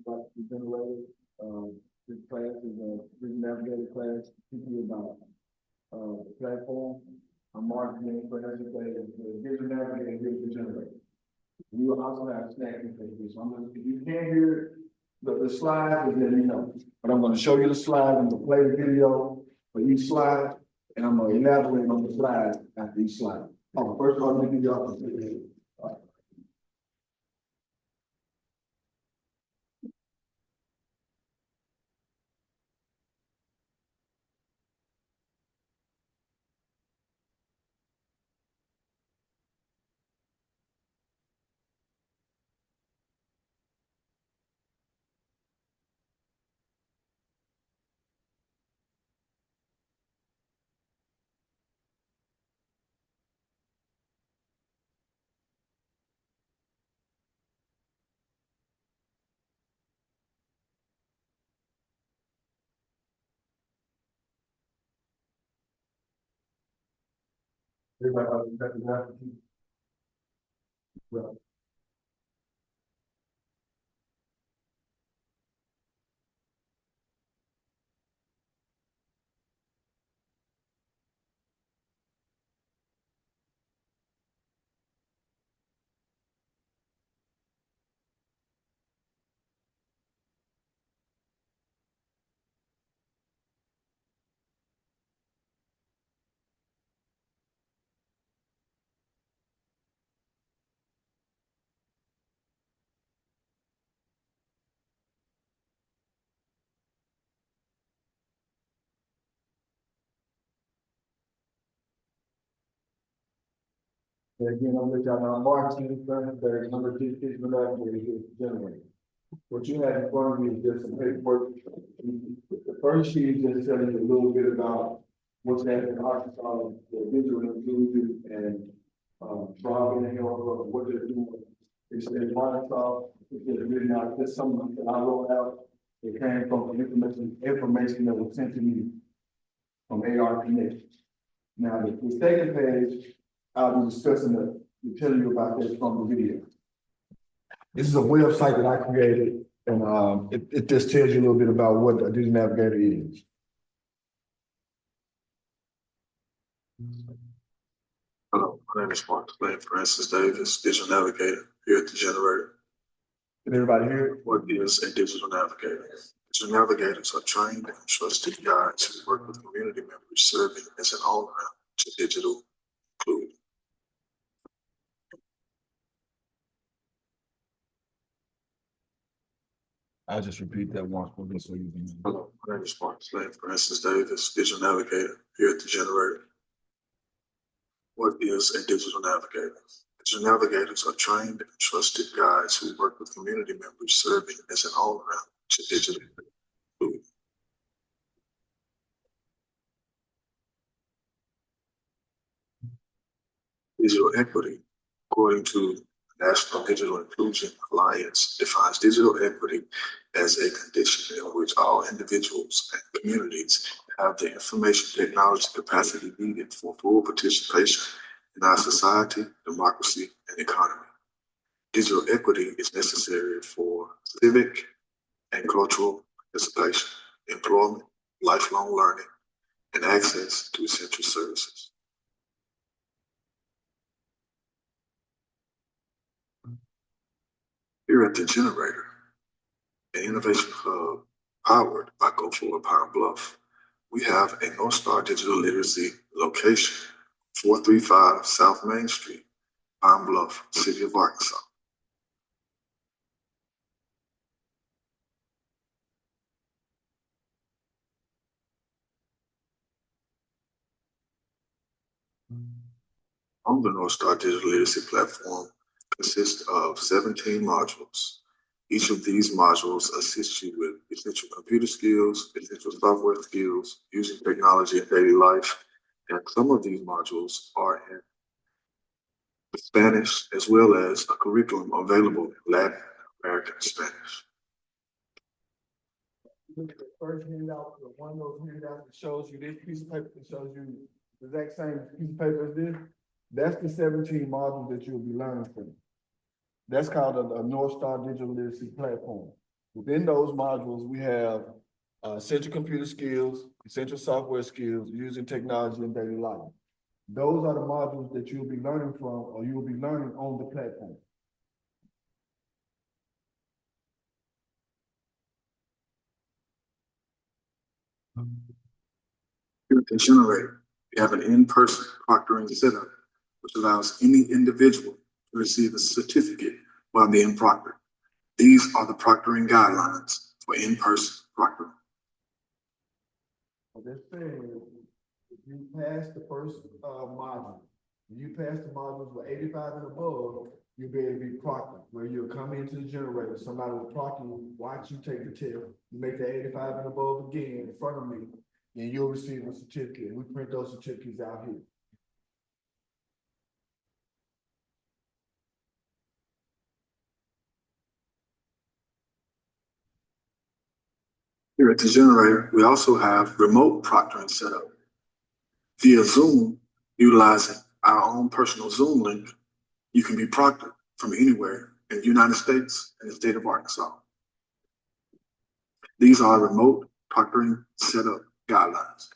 about to be generated. This class is a Vision Navigator class, teaching about platform. I'm marketing for today. The Vision Navigator and Vision Generator. We will also have snacks and things. So if you can't hear the slides, then you know. But I'm going to show you the slides. I'm going to play the video for each slide, and I'm going to elaborate on the slide after each slide. Oh, first of all, let me give you all the Again, I'm with y'all now. Martin, there's number 2, generated. What you have in front of you is just some paperwork. The first sheet is just telling you a little bit about what's happening in Arkansas, the visual inclusion and driving and health, what they're doing. It's in Arkansas, it's just really not just something that I wrote out. It came from information that was sent to me from AR Connect. Now, the second page, I'll be discussing telling you about this from the video. This is a website that I created, and it just tells you a little bit about what a Digital Navigator is. Hello, my name is Mark Francis Davis, Digital Navigator here at the Generator. Can everybody hear it? What is a Digital Navigator? Digital Navigators are trained and trusted guides who work with community members serving as an all-around to digital inclusion. I'll just repeat that once for this so you can. Hello, my name is Mark Francis Davis, Digital Navigator here at the Generator. What is a Digital Navigator? Digital Navigators are trained and trusted guides who work with community members serving as an all-around to digital inclusion. Digital equity, according to the National Digital Inclusion Alliance, defines digital equity as a condition in which all individuals and communities have the information technology capacity needed for full participation in our society, democracy, and economy. Digital equity is necessary for civic and cultural participation, employment, lifelong learning, and access to essential services. Here at the Generator, an innovation hub powered by Go Forward Pine Bluff, we have a North Star Digital Literacy location, 435 South Main Street, Pine Bluff, City of Arkansas. On the North Star Digital Literacy platform consists of 17 modules. Each of these modules assist you with essential computer skills, essential software skills, using technology in daily life, and some of these modules are in Spanish, as well as a curriculum available in Latin American Spanish. Look at the first handout, one of those handouts that shows you this piece of paper that shows you the exact same piece of paper as this. That's the 17 modules that you'll be learning from. That's called a North Star Digital Literacy platform. Within those modules, we have essential computer skills, essential software skills, using technology in daily life. Those are the modules that you'll be learning from, or you'll be learning on the platform. Here at the generator, we have an in-person proctoring setup, which allows any individual to receive a certificate while being proctored. These are the proctoring guidelines for in-person proctoring. What they're saying is, if you pass the first module, if you pass the modules with 85 and above, you'll be able to be proctored, where you'll come into the generator, somebody will proctor you, watch you take the test, you make the 85 and above again in front of me, and you'll receive a certificate. We print those certificates out here. Here at the generator, we also have remote proctoring set up. Via Zoom, utilizing our own personal Zoom link, you can be proctored from anywhere in the United States and the state of Arkansas. These are remote proctoring setup guidelines.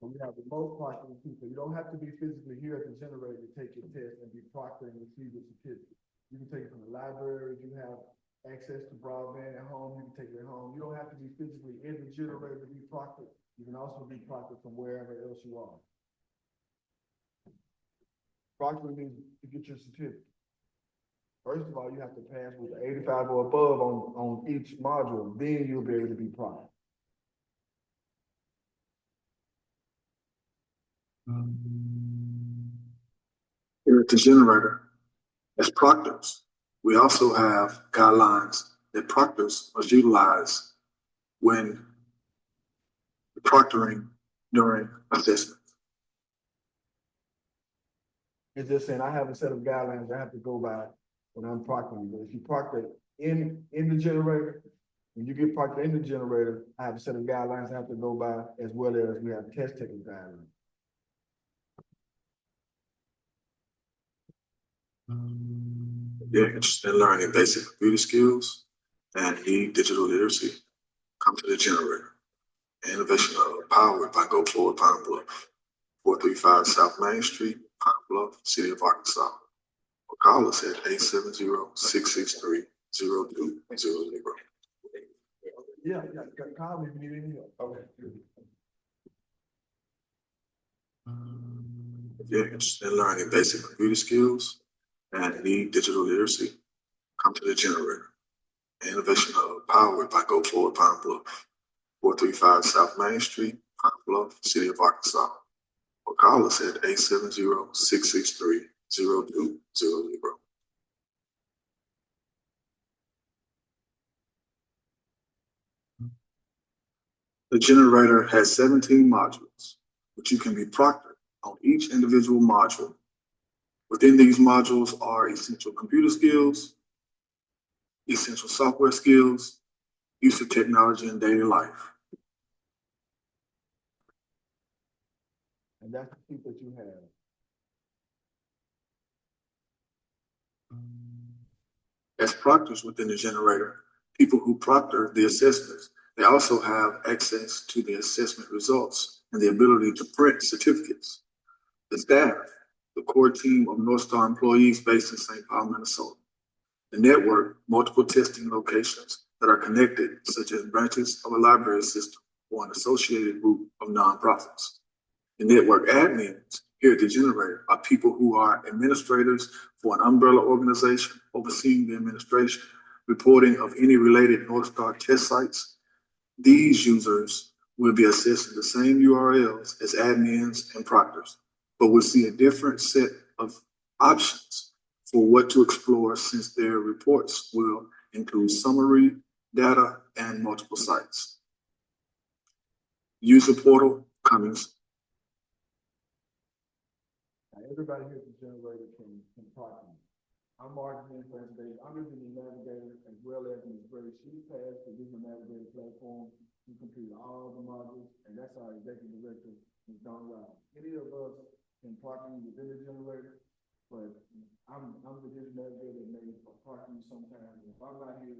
We have remote proctoring people. You don't have to be physically here at the generator to take your test and be proctored and receive your certificate. You can take it from the library. You have access to broadband at home. You can take it at home. You don't have to be physically in the generator to be proctored. You can also be proctored from wherever else you are. Proctoring means to get your certificate. First of all, you have to pass with 85 or above on each module. Then you'll be able to be proctored. Here at the generator, as proctors, we also have guidelines that proctors must utilize when proctoring during assessment. It's just saying I have a set of guidelines I have to go by when I'm proctoring. But if you proctor in the generator, when you get proctored in the generator, I have a set of guidelines I have to go by, as well as we have test taking guidelines. If you're interested in learning basic computer skills and need digital literacy, come to the generator. Innovation Hub, powered by Go Forward Pine Bluff, 435 South Main Street, Pine Bluff, City of Arkansas. Or call us at 870-663-0200. Yeah, call me if you need any help. Okay. If you're interested in learning basic computer skills and need digital literacy, come to the generator. Innovation Hub, powered by Go Forward Pine Bluff, 435 South Main Street, Pine Bluff, City of Arkansas. Or call us at 870-663-0200. The generator has 17 modules, which you can be proctored on each individual module. Within these modules are essential computer skills, essential software skills, use of technology in daily life. And that's the sheet that you have. As proctors within the generator, people who proctor the assessments, they also have access to the assessment results and the ability to print certificates. The staff, the core team of North Star employees based in St. Paul, Minnesota. The network, multiple testing locations that are connected, such as branches of a library system or an associated group of nonprofits. The network admins here at the generator are people who are administrators for an umbrella organization overseeing the administration, reporting of any related North Star test sites. These users will be accessing the same URLs as admins and proctors, but will see a different set of options for what to explore, since their reports will include summary, data, and multiple sites. User portal coming soon. Everybody here at the generator can proctor. I'm marketing information. I'm using the navigator as well as the great sheet pass, the Visual Navigator platform. You complete all the modules, and that's our executive director, Don Rao. Any of us can proctor within the generator, but I'm the internet guy that may park you sometime. If I'm not here,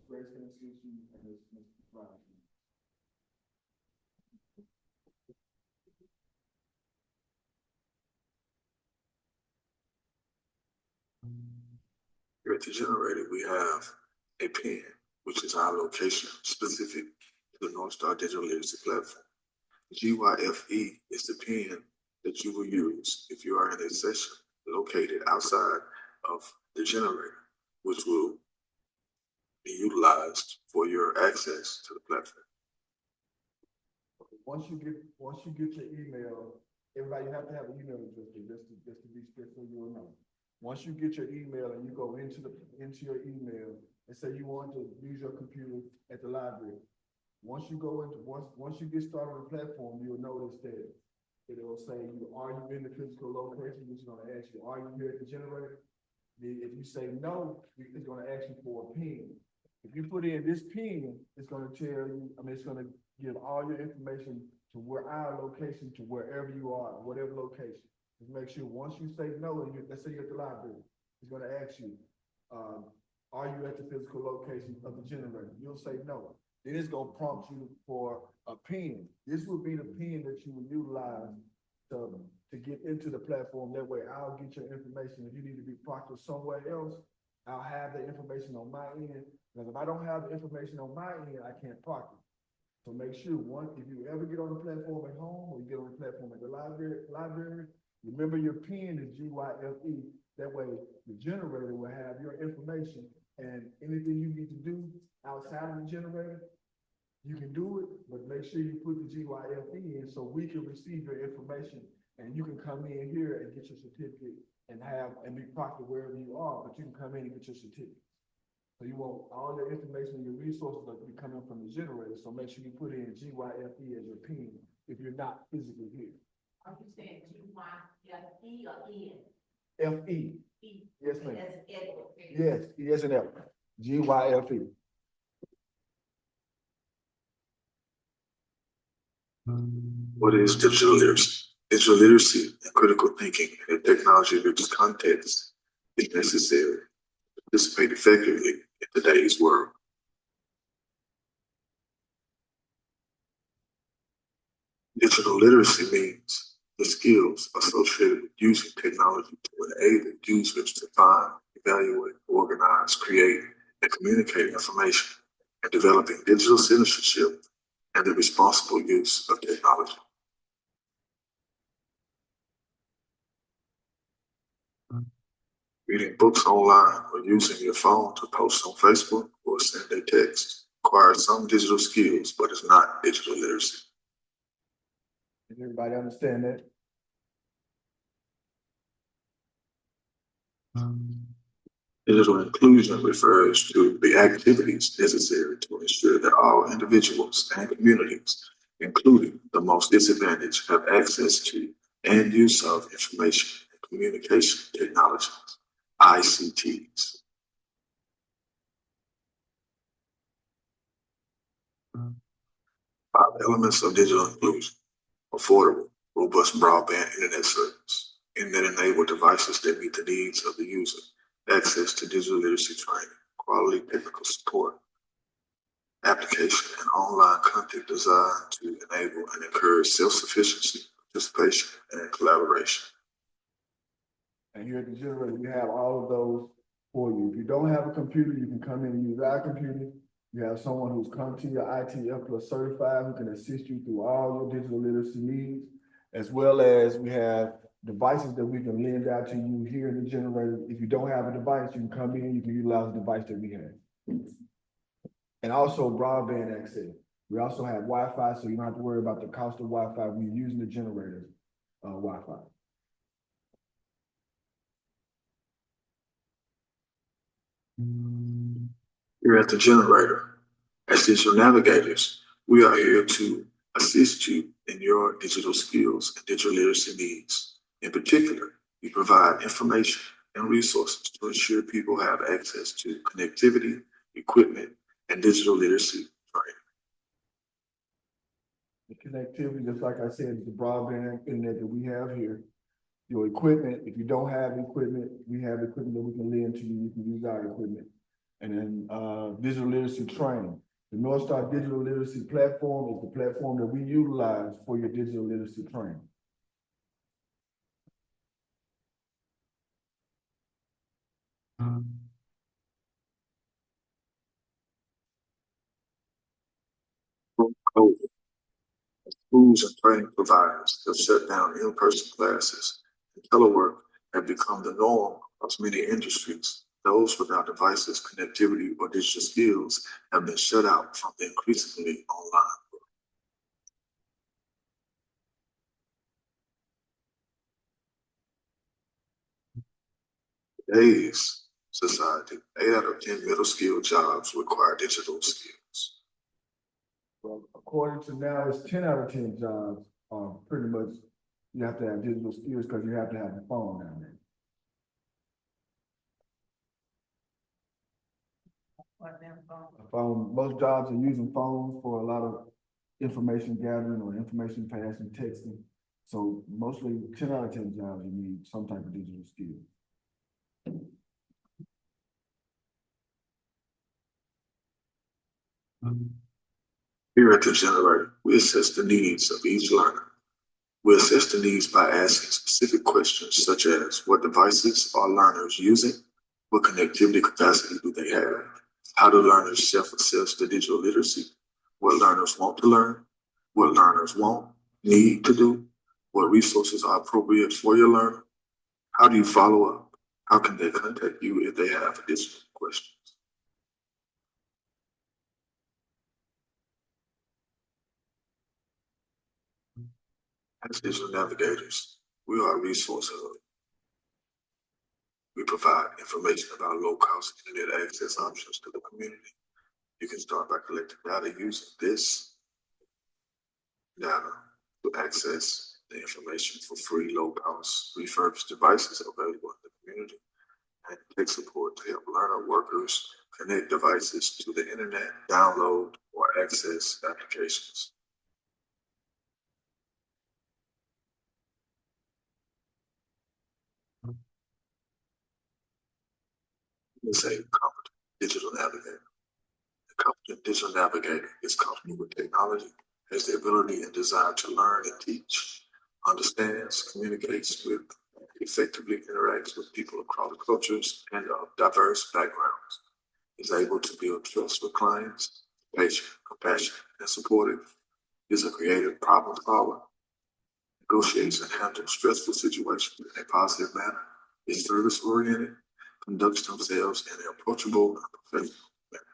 Grace can assist you and it's Mr. Brown. Here at the generator, we have a pin, which is our location specific to the North Star Digital Literacy Platform. GYFE is the pin that you will use if you are in a session located outside of the generator, which will be utilized for your access to the platform. Once you get your email, everybody have to have an email address, just to be strict so you'll know. Once you get your email and you go into your email and say you want to use your computer at the library, once you get started on the platform, you'll notice that it'll say, are you in the physical location? Which is going to ask you, are you here at the generator? If you say no, it's going to ask you for a PIN. If you put in this PIN, it's going to tell you, it's going to give all your information to where our location, to wherever you are, whatever location. Just make sure once you say no, and let's say you're at the library, it's going to ask you, are you at the physical location of the generator? You'll say no. Then it's going to prompt you for a PIN. This will be the PIN that you will utilize to get into the platform. That way I'll get your information. If you need to be proctored somewhere else, I'll have the information on my end. Because if I don't have the information on my end, I can't proctor. So make sure if you ever get on the platform at home or you get on the platform at the library, remember your PIN is GYFE. That way the generator will have your information, and anything you need to do outside of the generator, you can do it, but make sure you put the GYFE in so we can receive your information and you can come in here and get your certificate and be proctored wherever you are, but you can come in and get your certificate. So you want all your information and your resources to be coming from the generator. So make sure you put in GYFE as your PIN if you're not physically here. Are you saying GYFE or N? FE. E. Yes, ma'am. As Edward. Yes, yes, and F. GYFE. What is digital literacy? Digital literacy and critical thinking in a technology-rich context is necessary to participate effectively in today's world. Digital literacy means the skills associated with using technology to enable users to find, evaluate, organize, create, and communicate information, and developing digital citizenship and the responsible use of technology. Reading books online or using your phone to post on Facebook or send a text requires some digital skills, but it's not digital literacy. Does everybody understand that? Digital inclusion refers to the activities necessary to ensure that all individuals and communities, including the most disadvantaged, have access to and use of information and communication technologies, ICTs. Five elements of digital inclusion: affordable, robust broadband internet service, internet-enabled devices that meet the needs of the user, access to digital literacy training, quality technical support, application and online content designed to enable and encourage self-sufficiency, participation, and collaboration. And here at the generator, we have all of those for you. If you don't have a computer, you can come in and use our computer. You have someone who's come to your ITF Plus certified who can assist you through all your digital literacy needs, as well as we have devices that we can lend out to you here in the generator. If you don't have a device, you can come in, you can utilize the device that we have. And also broadband access. We also have Wi-Fi, so you don't have to worry about the cost of Wi-Fi when you're using the generator's Wi-Fi. Here at the generator, as digital navigators, we are here to assist you in your digital skills and digital literacy needs. In particular, we provide information and resources to ensure people have access to connectivity, equipment, and digital literacy training. The connectivity, just like I said, is the broadband internet that we have here. your equipment. If you don't have equipment, we have equipment that we can lend to you. You can use our equipment. And then digital literacy training. The North Star Digital Literacy Platform is the platform that we utilize for your digital literacy training. COVID, schools and training providers have shut down in-person classes, and telework have become the norm across many industries. Those without devices, connectivity, or digital skills have been shut out from the increasingly online. Today's society, 8 out of 10 middle skill jobs require digital skills. Well, according to now, it's 10 out of 10 jobs are pretty much, you have to have digital skills because you have to have a phone down there. A phone, most jobs are using phones for a lot of information gathering or information passing, texting. So mostly 10 out of 10 jobs, you need some type of digital skill. Here at the Generator, we assess the needs of each learner. We assess the needs by asking specific questions such as what devices are learners using, what connectivity capacity do they have, how do learners self-assess the digital literacy, what learners want to learn, what learners need to do, what resources are appropriate for your learner, how do you follow up, how can they contact you if they have additional questions. As digital navigators, we are a resource hub. We provide information about low-cost internet access options to the community. You can start by collecting data using this data to access the information for free, low-cost, refurbished devices available in the community, and tech support to help learner workers connect devices to the internet, download, or access applications. It's a competent digital navigator. A competent digital navigator is comfortable with technology, has the ability and desire to learn and teach, understands, communicates with, effectively interacts with people across cultures and of diverse backgrounds, is able to build trust with clients, patient, compassionate, and supportive, is a creative problem solver, negotiates and handles stressful situations in a positive manner, is service oriented, conducts themselves in an approachable and professional manner.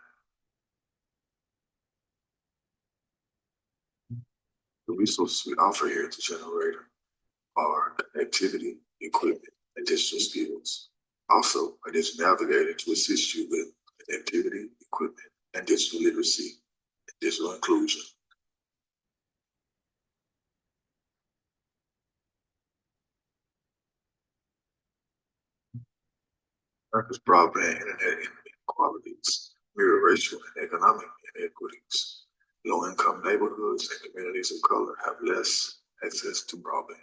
The resources we offer here at the Generator are connectivity, equipment, and digital skills. Also, a digital navigator to assist you with connectivity, equipment, and digital literacy and digital inclusion. America's broadband internet inequalities mirror racial and economic inequities. Low-income neighborhoods and communities of color have less access to broadband.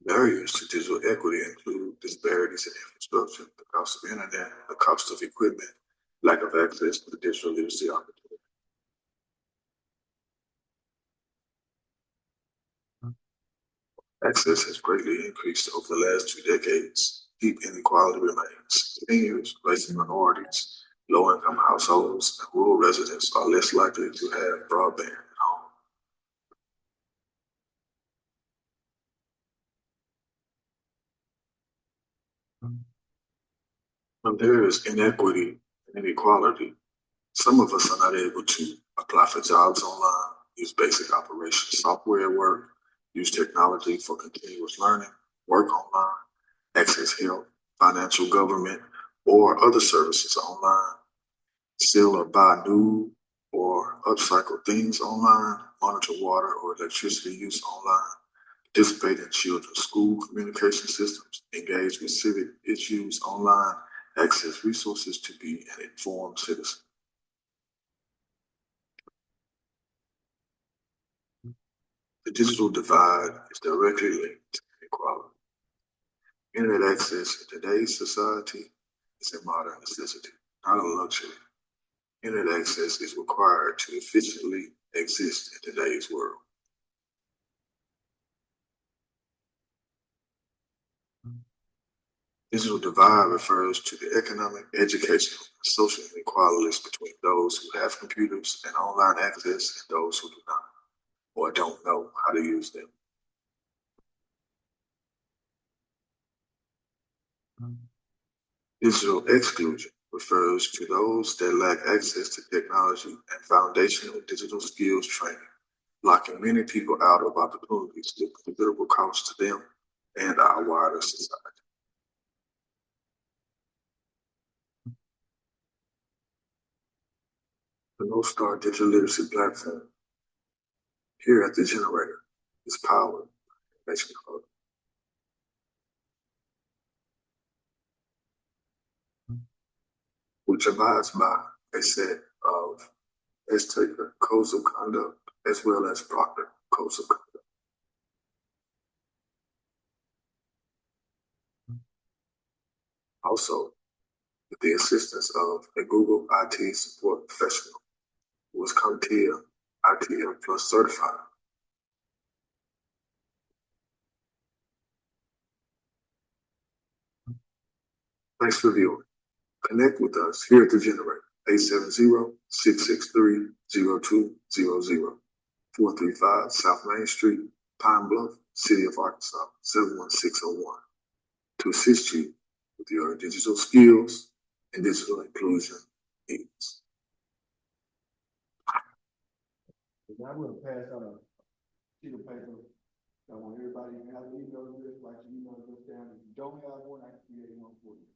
Barriers to digital equity include disparities in infrastructure, the cost of internet, the cost of equipment, lack of access to digital literacy opportunities. Access has greatly increased over the last 2 decades. Deep inequality remains. Seniors, racial minorities, low-income households, and rural residents are less likely to have broadband at home. When there is inequity and inequality, some of us are not able to apply for jobs online, use basic operation software at work, use technology for continuous learning, work online, access health, financial, government, or other services online, sell or buy new or upcycle things online, monitor water or electricity use online, participate in children's school communication systems, engage with civic issues online, access resources to be an informed citizen. The digital divide is directly linked to inequality. Internet access in today's society is a modern necessity, not a luxury. Internet access is required to efficiently exist in today's world. Digital divide refers to the economic, educational, and social inequalities between those who have computers and online access and those who do not, or don't know how to use them. Digital exclusion refers to those that lack access to technology and foundational digital skills training, locking many people out of opportunities with considerable cost to them and our wider society. The North Star Digital Literacy Platform here at the Generator is powered by Information Hub. Which abides by a set of S-Taker codes of conduct as well as Proctor codes of conduct. Also, with the assistance of a Google IT support professional who is CompTIA ITM Plus certified. Thanks for viewing. Connect with us here at the Generator, 870-663-0200, 435 South Main Street, Pine Bluff, City of Arkansas, 71601, to assist you with your digital skills and digital inclusion needs. Now I'm gonna pass on a sheet of paper. I want everybody to have an email address, like your email address down. If you don't have one, I can create one for you.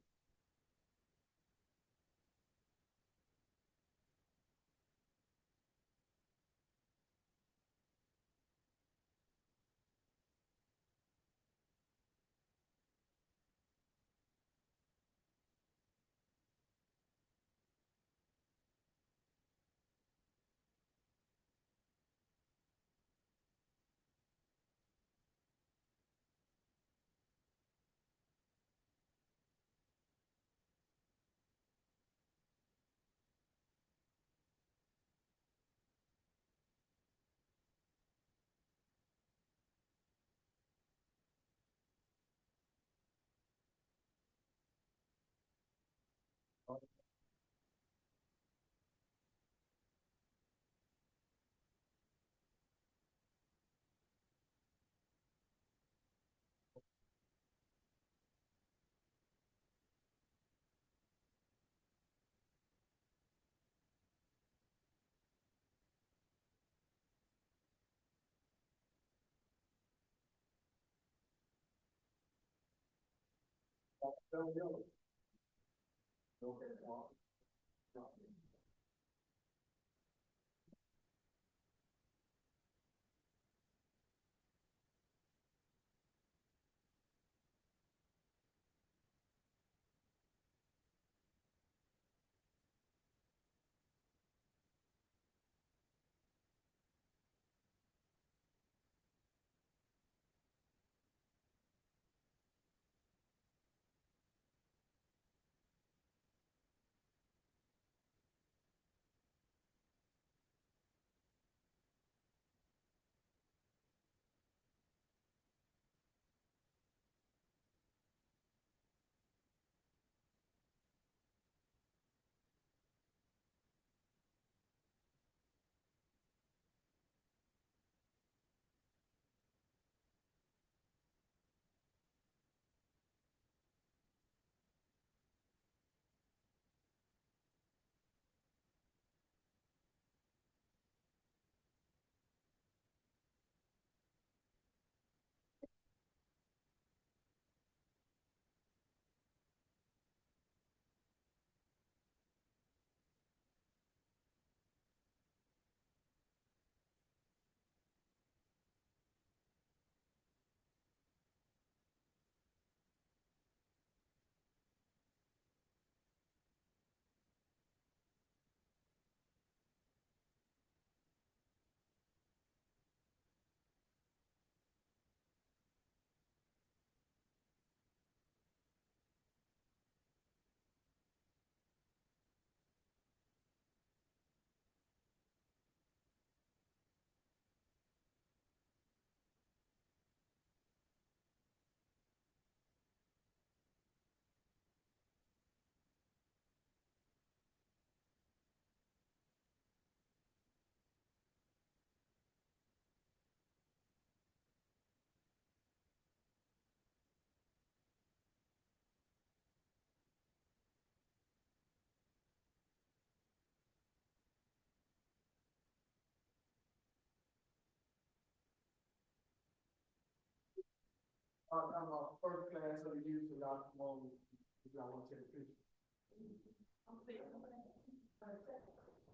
I'm a first class of the youth, so y'all come on, if y'all want to take a picture.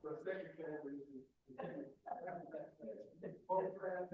The second class is. Fourth class.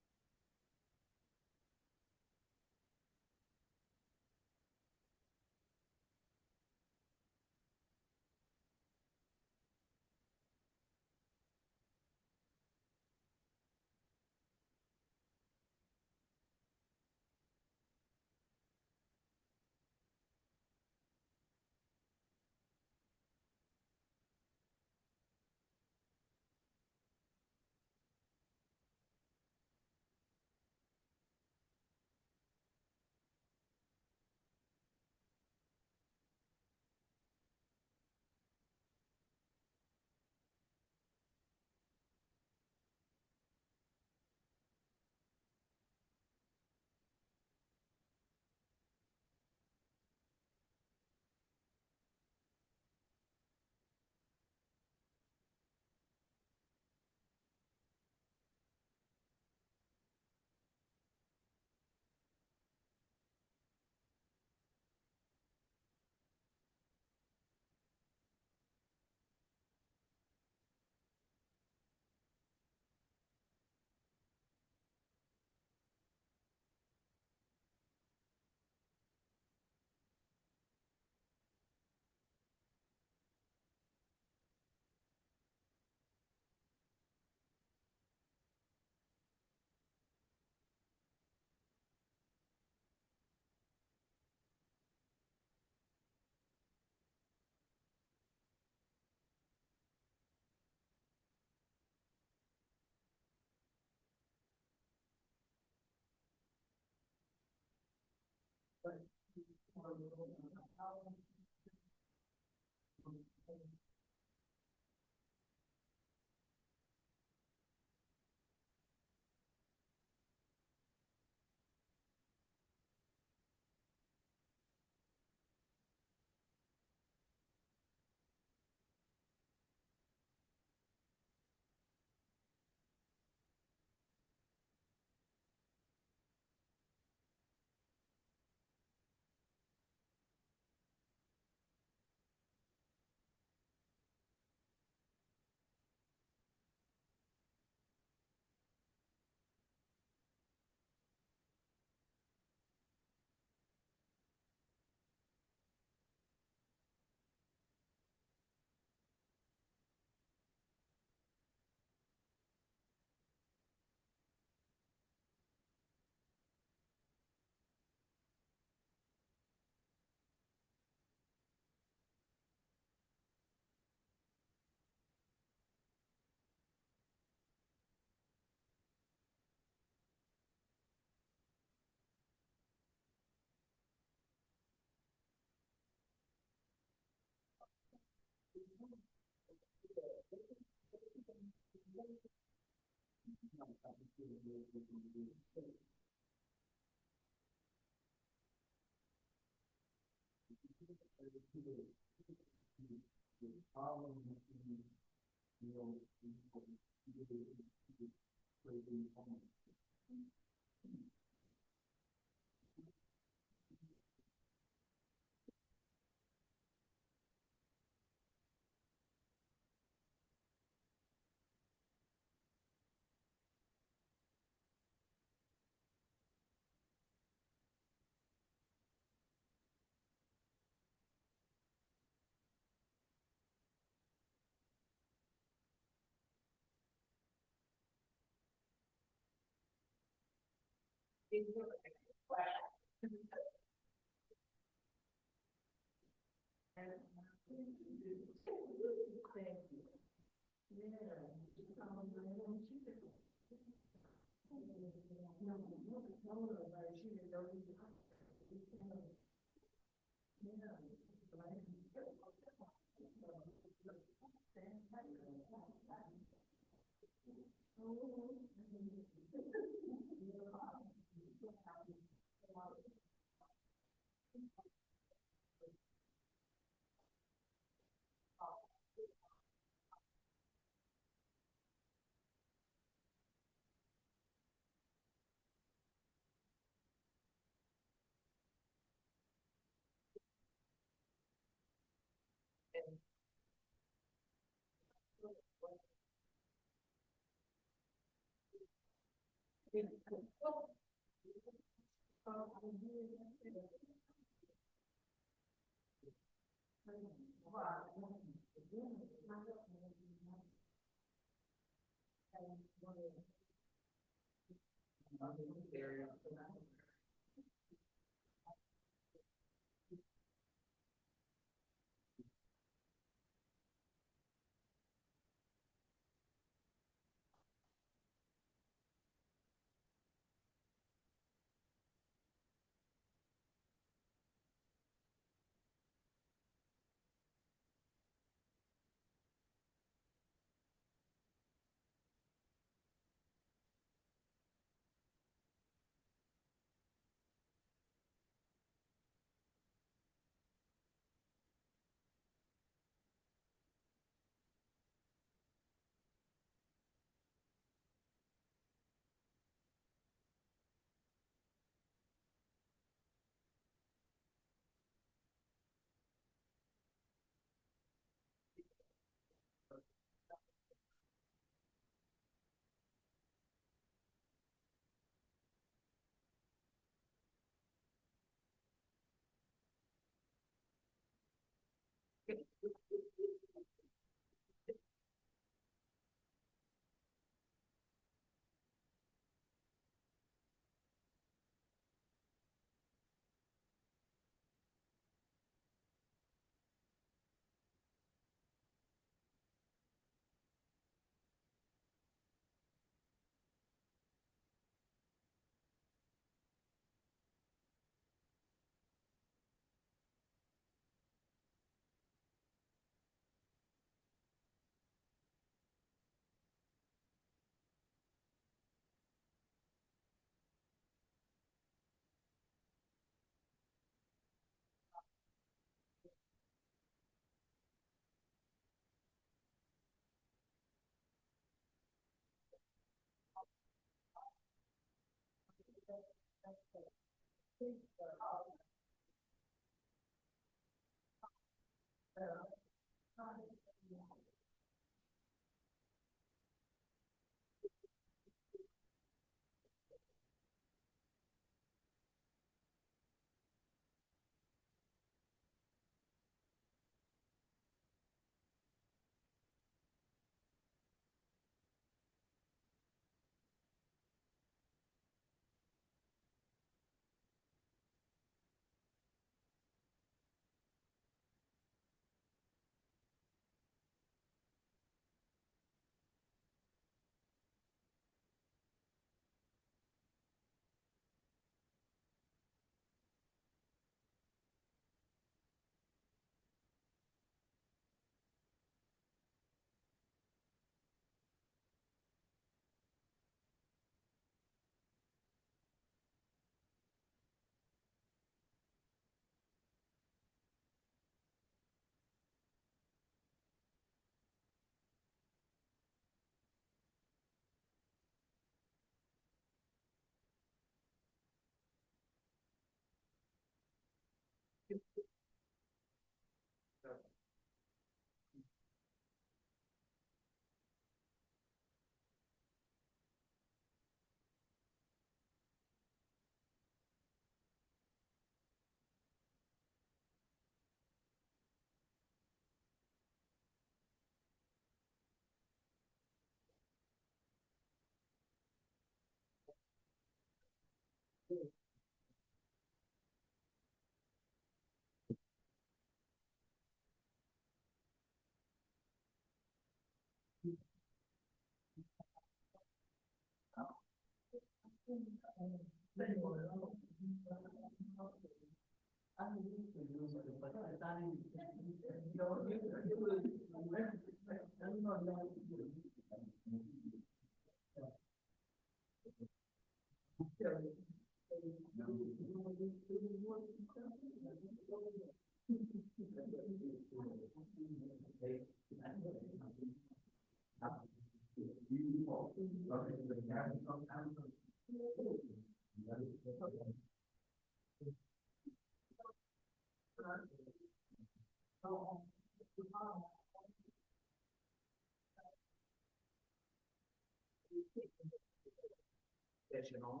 Để cho nó